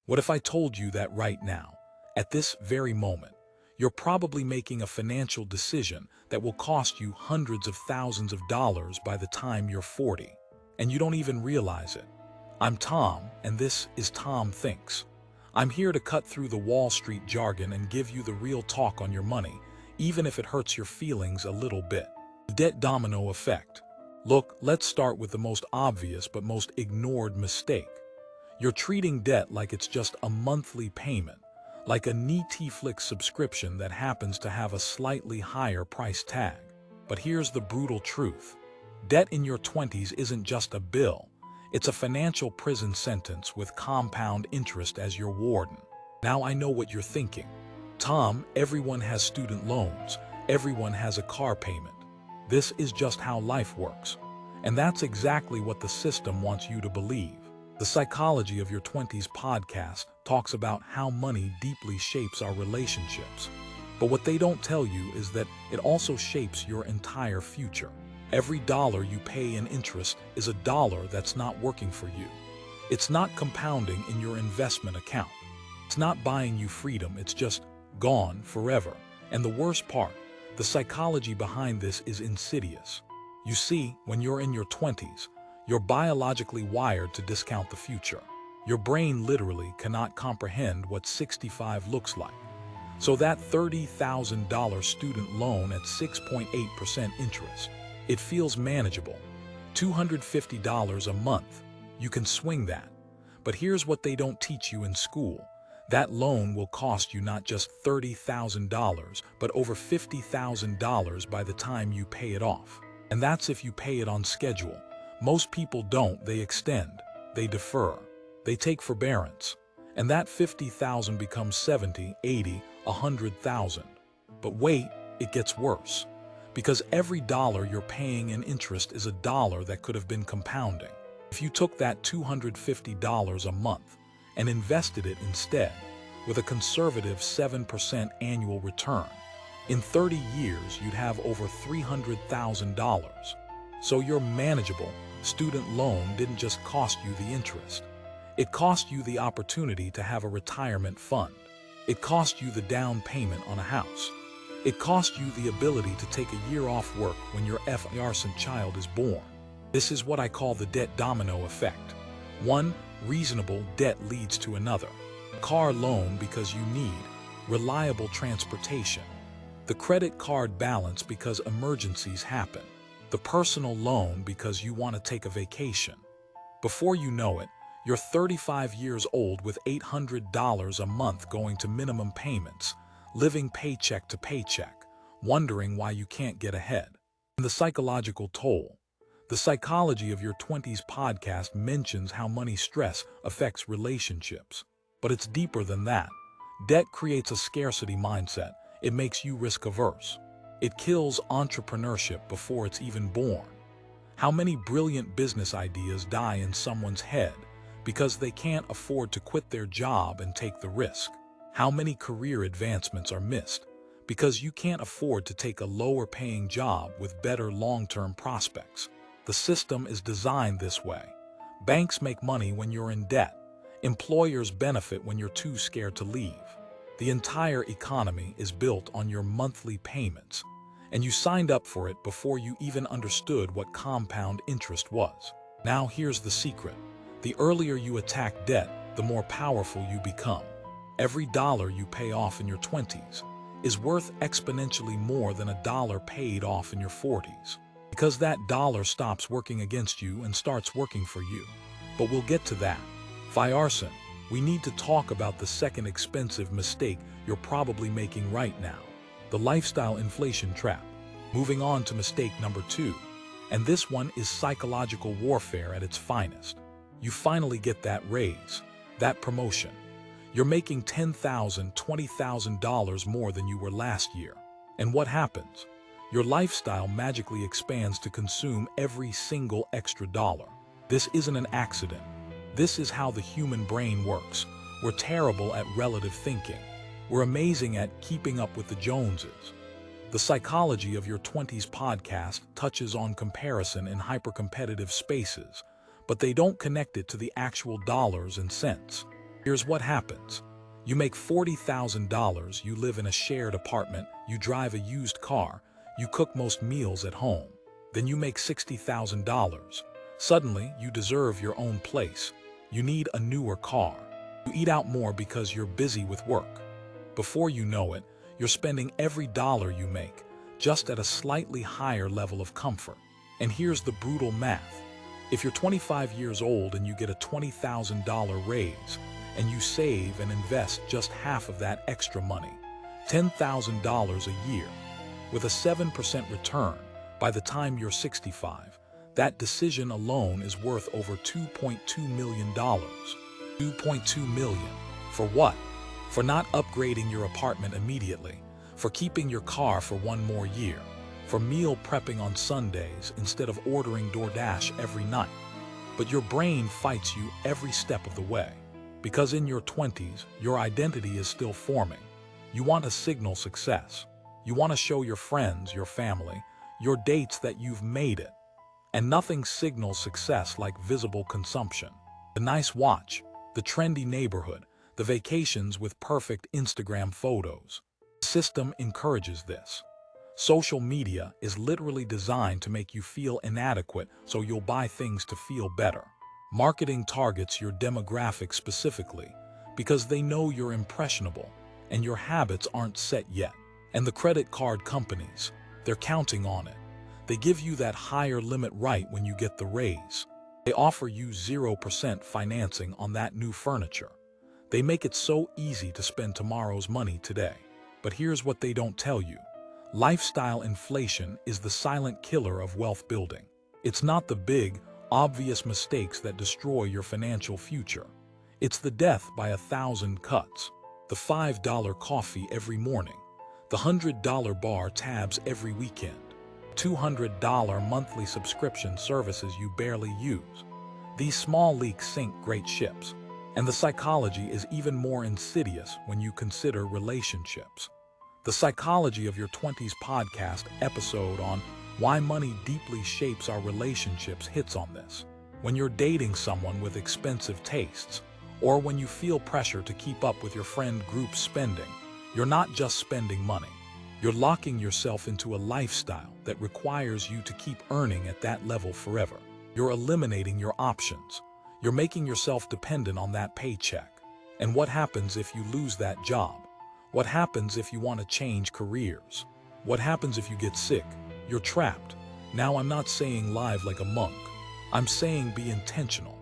What if I told you that right now, at this very moment, you're probably making a financial decision that will cost you hundreds of thousands of dollars by the time you're 40, and you don't even realize it? I'm Tom, and this is Tom Thinks. I'm here to cut through the Wall Street jargon and give you the real talk on your money, even if it hurts your feelings a little bit. Debt Domino Effect. Look, let's start with the most obvious but most ignored mistake. You're treating debt like it's just a monthly payment, like a Netflix subscription that happens to have a slightly higher price tag. But here's the brutal truth. Debt in your 20s isn't just a bill. It's a financial prison sentence with compound interest as your warden. Now I know what you're thinking. Tom, everyone has student loans. Everyone has a car payment. This is just how life works. And that's exactly what the system wants you to believe. The Psychology of Your 20s podcast talks about how money deeply shapes our relationships. But what they don't tell you is that it also shapes your entire future. Every dollar you pay in interest is a dollar that's not working for you. It's not compounding in your investment account. It's not buying you freedom, it's just gone forever. And the worst part, the psychology behind this is insidious. You see, when you're in your 20s, you're biologically wired to discount the future. Your brain literally cannot comprehend what 65 looks like. So that $30,000 student loan at 6.8% interest, it feels manageable. $250 a month, you can swing that. But here's what they don't teach you in school. That loan will cost you not just $30,000, but over $50,000 by the time you pay it off. And that's if you pay it on schedule. Most people don't, they extend, they defer, they take forbearance, and that $50,000 becomes $70,000, $80,000, $100,000. But wait, it gets worse, because every dollar you're paying in interest is a dollar that could have been compounding. If you took that $250 a month and invested it instead, with a conservative 7% annual return, in 30 years you'd have over $300,000. So your manageable student loan didn't just cost you the interest. It cost you the opportunity to have a retirement fund. It cost you the down payment on a house. It cost you the ability to take a year off work when your F-arson child is born. This is what I call the debt domino effect. One reasonable debt leads to another. Car loan because you need reliable transportation. The credit card balance because emergencies happen. The personal loan because you want to take a vacation. Before you know it, you're 35 years old with $800 a month going to minimum payments, living paycheck to paycheck, wondering why you can't get ahead. And the psychological toll. The Psychology of Your 20s podcast mentions how money stress affects relationships. But it's deeper than that. Debt creates a scarcity mindset. It makes you risk-averse. It kills entrepreneurship before it's even born. How many brilliant business ideas die in someone's head because they can't afford to quit their job and take the risk? How many career advancements are missed because you can't afford to take a lower-paying job with better long-term prospects? The system is designed this way. Banks make money when you're in debt. Employers benefit when you're too scared to leave. The entire economy is built on your monthly payments, and you signed up for it before you even understood what compound interest was. Now here's the secret. The earlier you attack debt, the more powerful you become. Every dollar you pay off in your 20s is worth exponentially more than a dollar paid off in your 40s, because that dollar stops working against you and starts working for you. But we'll get to that. Fiarson. We need to talk about the second expensive mistake you're probably making right now, the lifestyle inflation trap. Moving on to mistake number 2, and this one is psychological warfare at its finest. You finally get that raise, that promotion. You're making $10,000, $20,000 more than you were last year. And what happens? Your lifestyle magically expands to consume every single extra dollar. This isn't an accident. This is how the human brain works. We're terrible at relative thinking. We're amazing at keeping up with the Joneses. The Psychology of Your 20s podcast touches on comparison in hyper-competitive spaces, but they don't connect it to the actual dollars and cents. Here's what happens. You make $40,000, you live in a shared apartment, you drive a used car, you cook most meals at home. Then you make $60,000. Suddenly, you deserve your own place. You need a newer car. You eat out more because you're busy with work. Before you know it, you're spending every dollar you make, just at a slightly higher level of comfort. And here's the brutal math. If you're 25 years old and you get a $20,000 raise, and you save and invest just half of that extra money, $10,000 a year, with a 7% return by the time you're 65, that decision alone is worth over $2.2 million. $2.2 million. For what? For not upgrading your apartment immediately, for keeping your car for one more year, for meal prepping on Sundays instead of ordering DoorDash every night. But your brain fights you every step of the way. Because in your 20s, your identity is still forming. You want to signal success. You want to show your friends, your family, your dates that you've made it. And nothing signals success like visible consumption. The nice watch, the trendy neighborhood, the vacations with perfect Instagram photos. The system encourages this. Social media is literally designed to make you feel inadequate, so you'll buy things to feel better. Marketing targets your demographic specifically because they know you're impressionable and your habits aren't set yet. And the credit card companies, they're counting on it. They give you that higher limit right when you get the raise. They offer you 0% financing on that new furniture. They make it so easy to spend tomorrow's money today. But here's what they don't tell you. Lifestyle inflation is the silent killer of wealth building. It's not the big, obvious mistakes that destroy your financial future. It's the death by 1,000 cuts, the $5 coffee every morning, the $100 bar tabs every weekend, $200 monthly subscription services you barely use. These small leaks sink great ships. And the psychology is even more insidious when you consider relationships. The Psychology of Your 20s podcast episode on why money deeply shapes our relationships hits on this. When you're dating someone with expensive tastes, or when you feel pressure to keep up with your friend group's spending, you're not just spending money. You're locking yourself into a lifestyle that requires you to keep earning at that level forever. You're eliminating your options. You're making yourself dependent on that paycheck. And what happens if you lose that job? What happens if you want to change careers? What happens if you get sick? You're trapped. Now, I'm not saying live like a monk. I'm saying be intentional.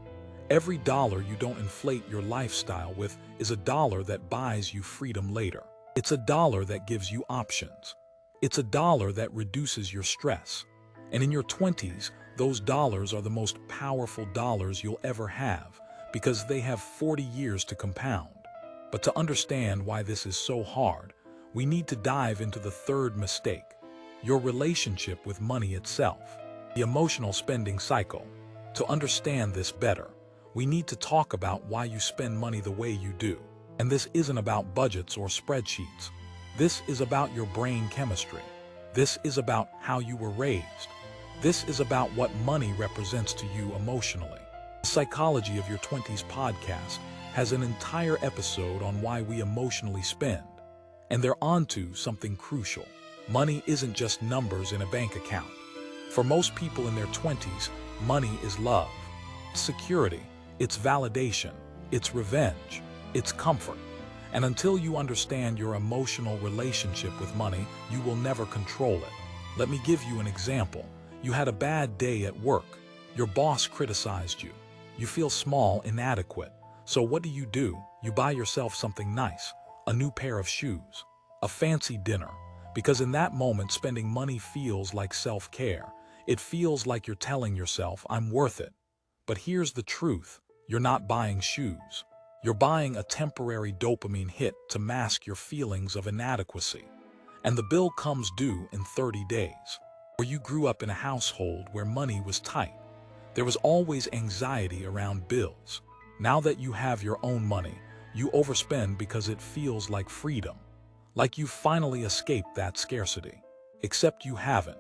Every dollar you don't inflate your lifestyle with is a dollar that buys you freedom later. It's a dollar that gives you options. It's a dollar that reduces your stress. And in your 20s, those dollars are the most powerful dollars you'll ever have because they have 40 years to compound. But to understand why this is so hard, we need to dive into the third mistake, your relationship with money itself, the emotional spending cycle. To understand this better, we need to talk about why you spend money the way you do. And this isn't about budgets or spreadsheets. This is about your brain chemistry. This is about how you were raised. This is about what money represents to you emotionally. The Psychology of Your 20s podcast has an entire episode on why we emotionally spend. And they're onto something crucial. Money isn't just numbers in a bank account. For most people in their 20s, money is love. It's security, it's validation, it's revenge, it's comfort. And until you understand your emotional relationship with money, you will never control it. Let me give you an example. You had a bad day at work. Your boss criticized you. You feel small, inadequate. So what do? You buy yourself something nice, a new pair of shoes, a fancy dinner, because in that moment spending money feels like self-care. It feels like you're telling yourself, I'm worth it. But here's the truth. You're not buying shoes. You're buying a temporary dopamine hit to mask your feelings of inadequacy. And the bill comes due in 30 days. Or you grew up in a household where money was tight. There was always anxiety around bills. Now that you have your own money, you overspend because it feels like freedom. Like you've finally escaped that scarcity. Except you haven't.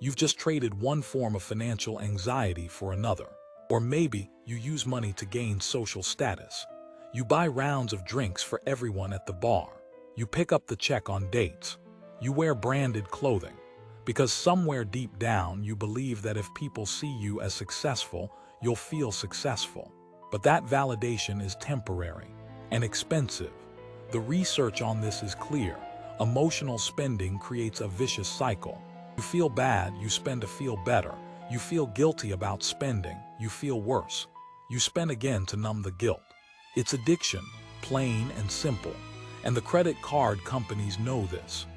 You've just traded one form of financial anxiety for another. Or maybe you use money to gain social status. You buy rounds of drinks for everyone at the bar. You pick up the check on dates. You wear branded clothing. Because somewhere deep down you believe that if people see you as successful, you'll feel successful. But that validation is temporary and expensive. The research on this is clear. Emotional spending creates a vicious cycle. You feel bad, you spend to feel better. You feel guilty about spending, you feel worse. You spend again to numb the guilt. It's addiction, plain and simple. And the credit card companies know this.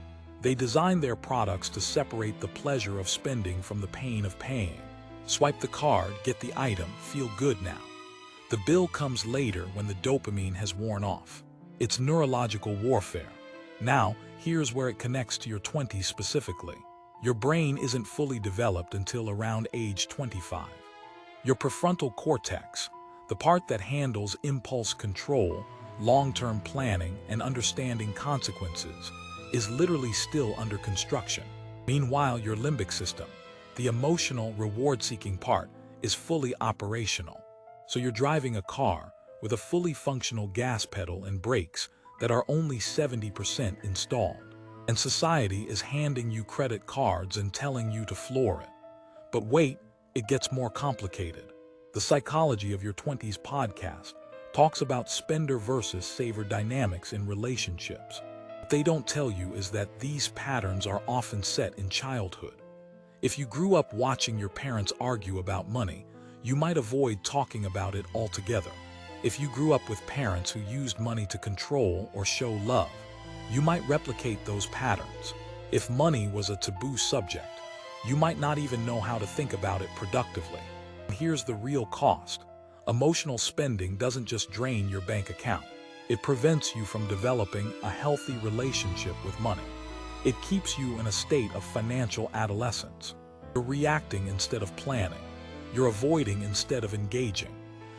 They design their products to separate the pleasure of spending from the pain of paying. Swipe the card, get the item, feel good now. The bill comes later when the dopamine has worn off. It's neurological warfare. Now, here's where it connects to your 20s specifically. Your brain isn't fully developed until around age 25. Your prefrontal cortex, the part that handles impulse control, long-term planning, and understanding consequences, is literally still under construction. Meanwhile, your limbic system, the emotional, reward-seeking part, is fully operational. So you're driving a car with a fully functional gas pedal and brakes that are only 70% installed. And society is handing you credit cards and telling you to floor it. But wait, it gets more complicated. The Psychology of Your 20s podcast talks about spender versus saver dynamics in relationships. What they don't tell you is that these patterns are often set in childhood. If you grew up watching your parents argue about money, you might avoid talking about it altogether. If you grew up with parents who used money to control or show love, you might replicate those patterns. If money was a taboo subject, you might not even know how to think about it productively. And here's the real cost. Emotional spending doesn't just drain your bank account. It prevents you from developing a healthy relationship with money. It keeps you in a state of financial adolescence. You're reacting instead of planning. You're avoiding instead of engaging.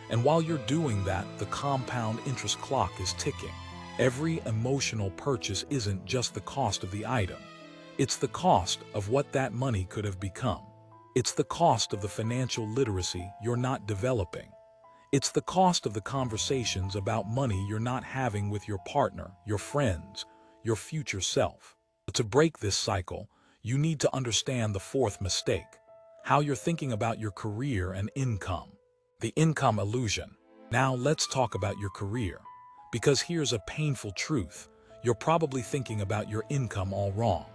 And while you're doing that, the compound interest clock is ticking. Every emotional purchase isn't just the cost of the item. It's the cost of what that money could have become. It's the cost of the financial literacy you're not developing. It's the cost of the conversations about money you're not having with your partner, your friends, your future self. But to break this cycle, you need to understand the fourth mistake: how you're thinking about your career and income. The income illusion. Now let's talk about your career. Because here's a painful truth. You're probably thinking about your income all wrong.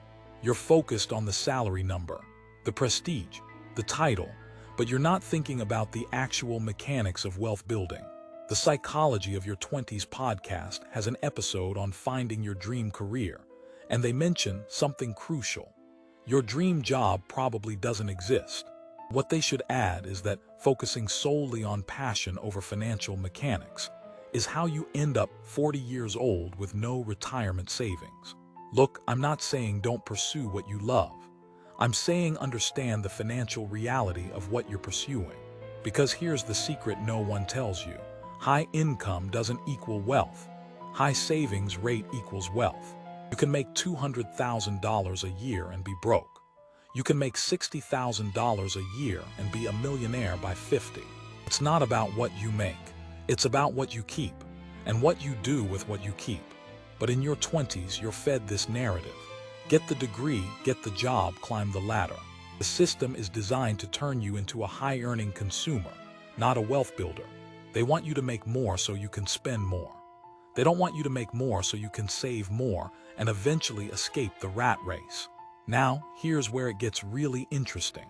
You're focused on the salary number, the prestige, the title, but you're not thinking about the actual mechanics of wealth building. The Psychology of Your 20s podcast has an episode on finding your dream career, and they mention something crucial. Your dream job probably doesn't exist. What they should add is that focusing solely on passion over financial mechanics is how you end up 40 years old with no retirement savings. Look, I'm not saying don't pursue what you love. I'm saying understand the financial reality of what you're pursuing. Because here's the secret no one tells you. High income doesn't equal wealth. High savings rate equals wealth. You can make $200,000 a year and be broke. You can make $60,000 a year and be a millionaire by 50. It's not about what you make. It's about what you keep and what you do with what you keep. But in your 20s, you're fed this narrative. Get the degree, get the job, climb the ladder. The system is designed to turn you into a high-earning consumer, not a wealth builder. They want you to make more so you can spend more. They don't want you to make more so you can save more and eventually escape the rat race. Now, here's where it gets really interesting.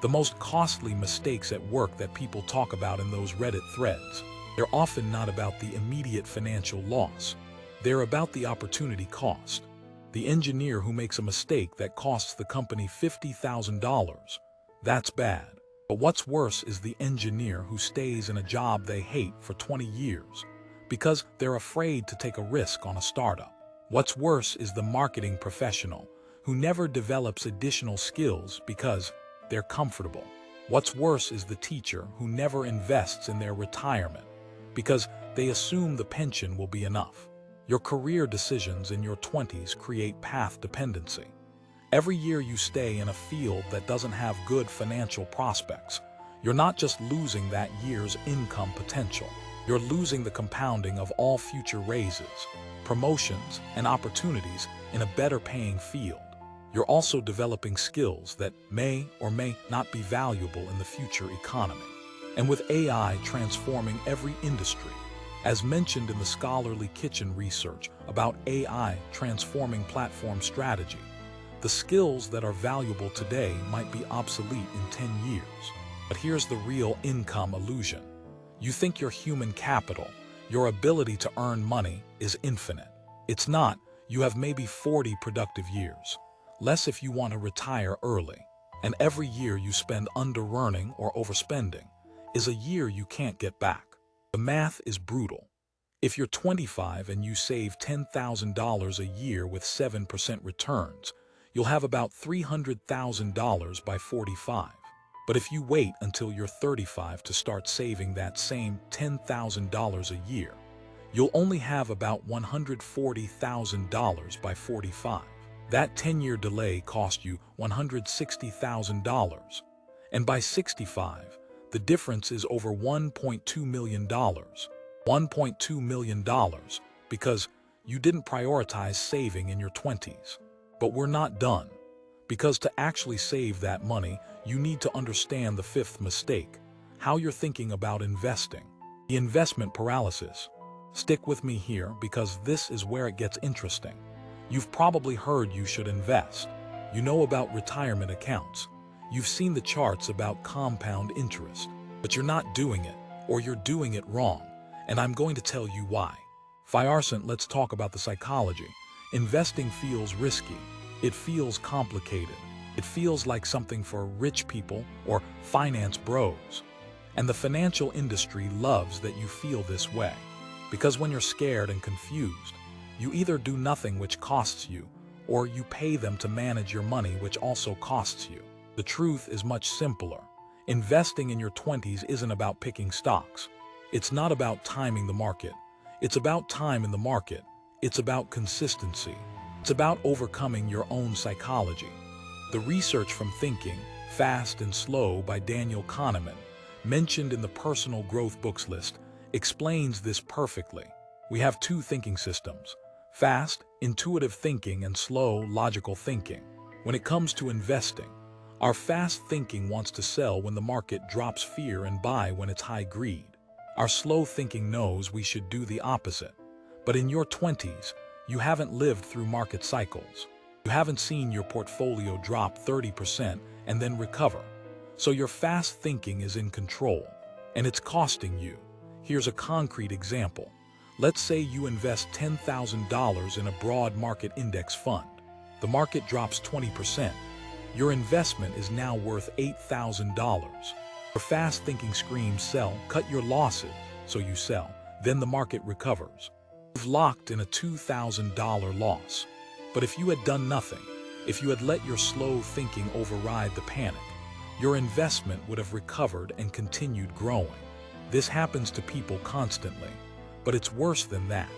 The most costly mistakes at work that people talk about in those Reddit threads, they're often not about the immediate financial loss. They're about the opportunity cost. The engineer who makes a mistake that costs the company $50,000, that's bad. But what's worse is the engineer who stays in a job they hate for 20 years because they're afraid to take a risk on a startup. What's worse is the marketing professional who never develops additional skills because they're comfortable. What's worse is the teacher who never invests in their retirement because they assume the pension will be enough. Your career decisions in your 20s create path dependency. Every year you stay in a field that doesn't have good financial prospects, you're not just losing that year's income potential. You're losing the compounding of all future raises, promotions, and opportunities in a better paying field. You're also developing skills that may or may not be valuable in the future economy. And with AI transforming every industry, as mentioned in the scholarly kitchen research about AI transforming platform strategy, the skills that are valuable today might be obsolete in 10 years. But here's the real income illusion. You think your human capital, your ability to earn money, is infinite. It's not. You have maybe 40 productive years, less if you want to retire early. And every year you spend under-earning or overspending is a year you can't get back. The math is brutal. If you're 25 and you save $10,000 a year with 7% returns, you'll have about $300,000 by 45. But if you wait until you're 35 to start saving that same $10,000 a year, you'll only have about $140,000 by 45. That 10-year delay cost you $160,000. And by 65, the difference is over $1.2 million. $1.2 million because you didn't prioritize saving in your 20s. But we're not done. Because to actually save that money, you need to understand the fifth mistake, how you're thinking about investing. The investment paralysis. Stick with me here because this is where it gets interesting. You've probably heard you should invest. You know about retirement accounts. You've seen the charts about compound interest. But you're not doing it, or you're doing it wrong. And I'm going to tell you why. Let's talk about the psychology. Investing feels risky. It feels complicated. It feels like something for rich people or finance bros. And the financial industry loves that you feel this way. Because when you're scared and confused, you either do nothing, which costs you, or you pay them to manage your money, which also costs you. The truth is much simpler. Investing in your 20s isn't about picking stocks. It's not about timing the market. It's about time in the market. It's about consistency. It's about overcoming your own psychology. The research from Thinking, Fast and Slow by Daniel Kahneman, mentioned in the Personal Growth Books list, explains this perfectly. We have two thinking systems: fast, intuitive thinking, and slow, logical thinking. When it comes to investing, our fast thinking wants to sell when the market drops fear and buy when it's high greed. Our slow thinking knows we should do the opposite. But in your 20s, you haven't lived through market cycles. You haven't seen your portfolio drop 30% and then recover. So your fast thinking is in control, and it's costing you. Here's a concrete example. Let's say you invest $10,000 in a broad market index fund. The market drops 20%. Your investment is now worth $8,000. Your fast thinking screams sell, cut your losses, so you sell. Then the market recovers. You've locked in a $2,000 loss. But if you had done nothing, if you had let your slow thinking override the panic, your investment would have recovered and continued growing. This happens to people constantly, but it's worse than that.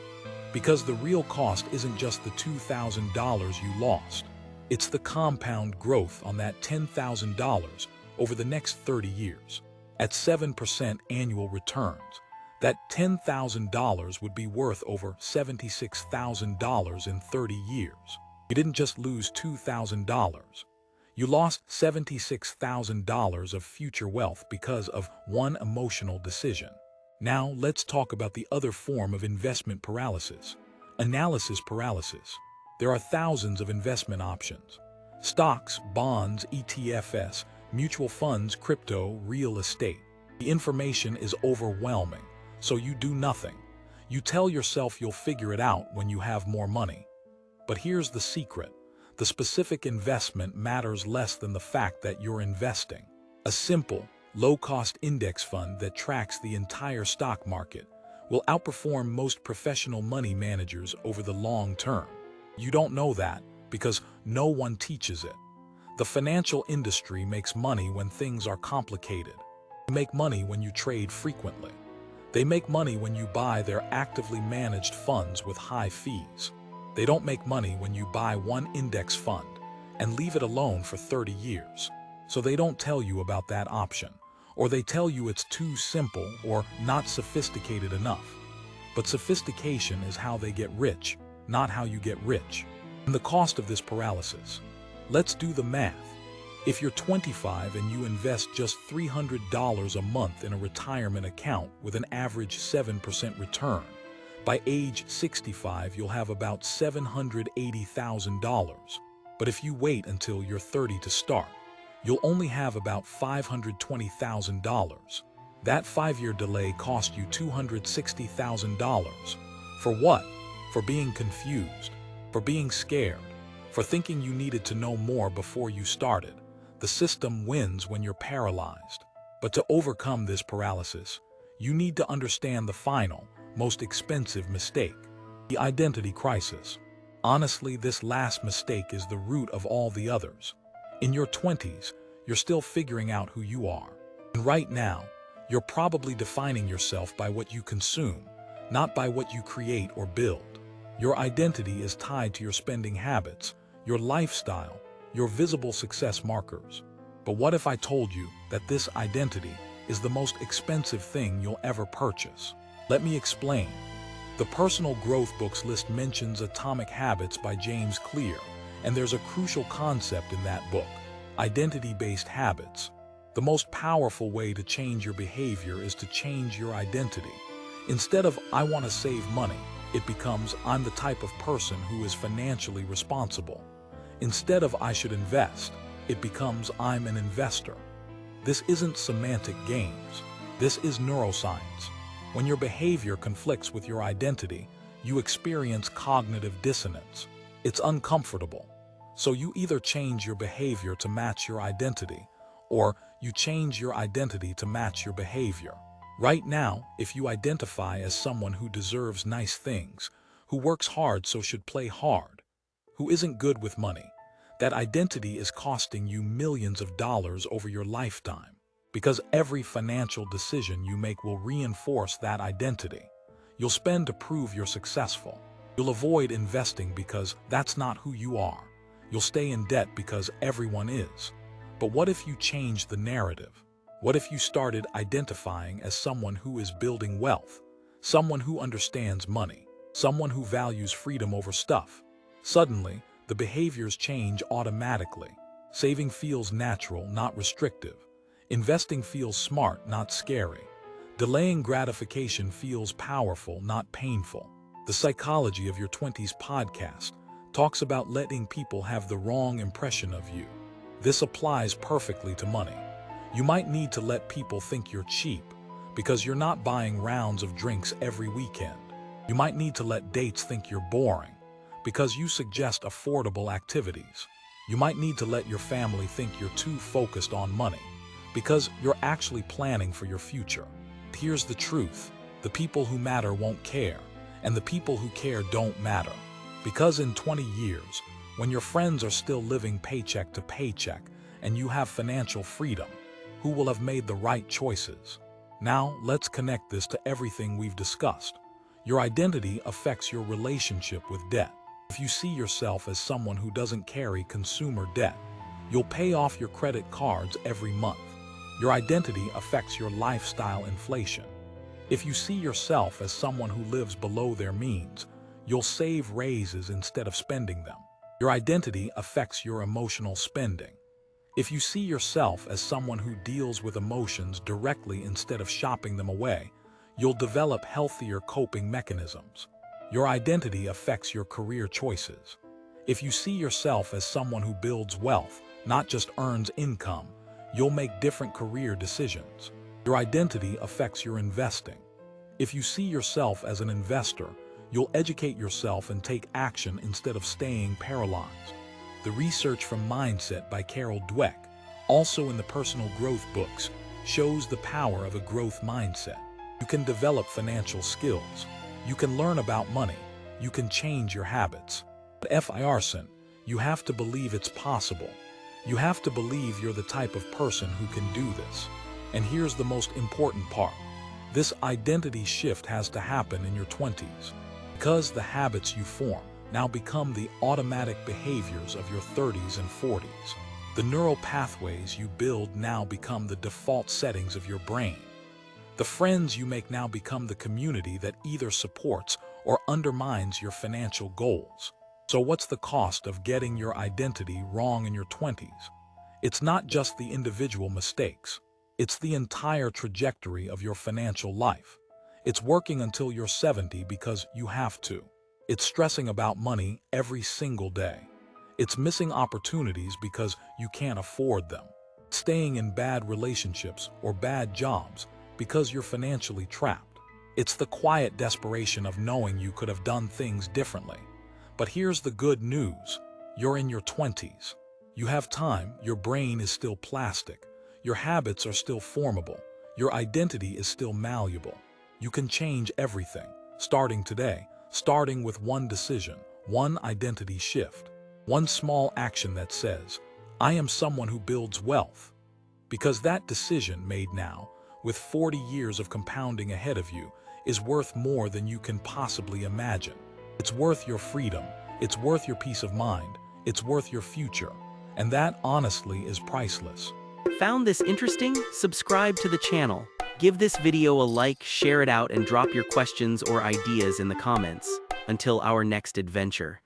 Because the real cost isn't just the $2,000 you lost. It's the compound growth on that $10,000 over the next 30 years. At 7% annual returns, that $10,000 would be worth over $76,000 in 30 years. You didn't just lose $2,000. You lost $76,000 of future wealth because of one emotional decision. Now let's talk about the other form of investment paralysis, analysis paralysis. There are thousands of investment options: stocks, bonds, ETFs, mutual funds, crypto, real estate. The information is overwhelming, so you do nothing. You tell yourself you'll figure it out when you have more money. But here's the secret. The specific investment matters less than the fact that you're investing. A simple, low-cost index fund that tracks the entire stock market will outperform most professional money managers over the long term. You don't know that because no one teaches it. The financial industry makes money when things are complicated. They make money when you trade frequently. They make money when you buy their actively managed funds with high fees. They don't make money when you buy one index fund and leave it alone for 30 years. So they don't tell you about that option. or they tell you it's too simple or not sophisticated enough. But sophistication is how they get rich, not how you get rich. And the cost of this paralysis. Let's do the math. If you're 25 and you invest just $300 a month in a retirement account with an average 7% return, by age 65 you'll have about $780,000. But if you wait until you're 30 to start, you'll only have about $520,000. That 5-year delay cost you $260,000. For what? For being confused, for being scared, for thinking you needed to know more before you started. The system wins when you're paralyzed. But to overcome this paralysis, you need to understand the final, most expensive mistake, the identity crisis. Honestly, this last mistake is the root of all the others. In your 20s, you're still figuring out who you are. And right now, you're probably defining yourself by what you consume, not by what you create or build. Your identity is tied to your spending habits, your lifestyle, your visible success markers. But what if I told you that this identity is the most expensive thing you'll ever purchase? Let me explain. The Personal Growth Books list mentions Atomic Habits by James Clear, and there's a crucial concept in that book: identity-based habits. The most powerful way to change your behavior is to change your identity. Instead of "I want to save money," it becomes "I'm the type of person who is financially responsible." Instead of "I should invest," it becomes "I'm an investor." This isn't semantic games. This is neuroscience. When your behavior conflicts with your identity, you experience cognitive dissonance. It's uncomfortable. So you either change your behavior to match your identity, or you change your identity to match your behavior. Right now, if you identify as someone who deserves nice things, who works hard so should play hard, who isn't good with money, that identity is costing you millions of dollars over your lifetime. Because every financial decision you make will reinforce that identity. You'll spend to prove you're successful. You'll avoid investing because that's not who you are. You'll stay in debt because everyone is. But what if you change the narrative? What if you started identifying as someone who is building wealth, someone who understands money, someone who values freedom over stuff? Suddenly, the behaviors change automatically. Saving feels natural, not restrictive. Investing feels smart, not scary. Delaying gratification feels powerful, not painful. The Psychology of Your 20s podcast talks about letting people have the wrong impression of you. This applies perfectly to money. You might need to let people think you're cheap because you're not buying rounds of drinks every weekend. You might need to let dates think you're boring because you suggest affordable activities. You might need to let your family think you're too focused on money because you're actually planning for your future. Here's the truth: the people who matter won't care, and the people who care don't matter. Because in 20 years, when your friends are still living paycheck to paycheck and you have financial freedom, who will have made the right choices? Now, let's connect this to everything we've discussed. Your identity affects your relationship with debt. If you see yourself as someone who doesn't carry consumer debt, you'll pay off your credit cards every month. Your identity affects your lifestyle inflation. If you see yourself as someone who lives below their means, you'll save raises instead of spending them. Your identity affects your emotional spending. If you see yourself as someone who deals with emotions directly instead of shopping them away, you'll develop healthier coping mechanisms. Your identity affects your career choices. If you see yourself as someone who builds wealth, not just earns income, you'll make different career decisions. Your identity affects your investing. If you see yourself as an investor, you'll educate yourself and take action instead of staying paralyzed. The research from Mindset by Carol Dweck, also in the Personal Growth Books, shows the power of a growth mindset. You can develop financial skills. You can learn about money. You can change your habits. But you have to believe it's possible. You have to believe you're the type of person who can do this. And here's the most important part. This identity shift has to happen in your 20s. Because the habits you form now become the automatic behaviors of your 30s and 40s. The neural pathways you build now become the default settings of your brain. The friends you make now become the community that either supports or undermines your financial goals. So what's the cost of getting your identity wrong in your 20s? It's not just the individual mistakes. It's the entire trajectory of your financial life. It's working until you're 70 because you have to. It's stressing about money every single day. It's missing opportunities because you can't afford them. Staying in bad relationships or bad jobs because you're financially trapped. It's the quiet desperation of knowing you could have done things differently. But here's the good news. You're in your 20s. You have time, your brain is still plastic. Your habits are still formable. Your identity is still malleable. You can change everything, starting today, starting with one decision, one identity shift. One small action that says, I am someone who builds wealth. Because that decision made now, with 40 years of compounding ahead of you, is worth more than you can possibly imagine. It's worth your freedom. It's worth your peace of mind. It's worth your future. And that, honestly, is priceless. Found this interesting? Subscribe to the channel. Give this video a like, share it out, and drop your questions or ideas in the comments. Until our next adventure.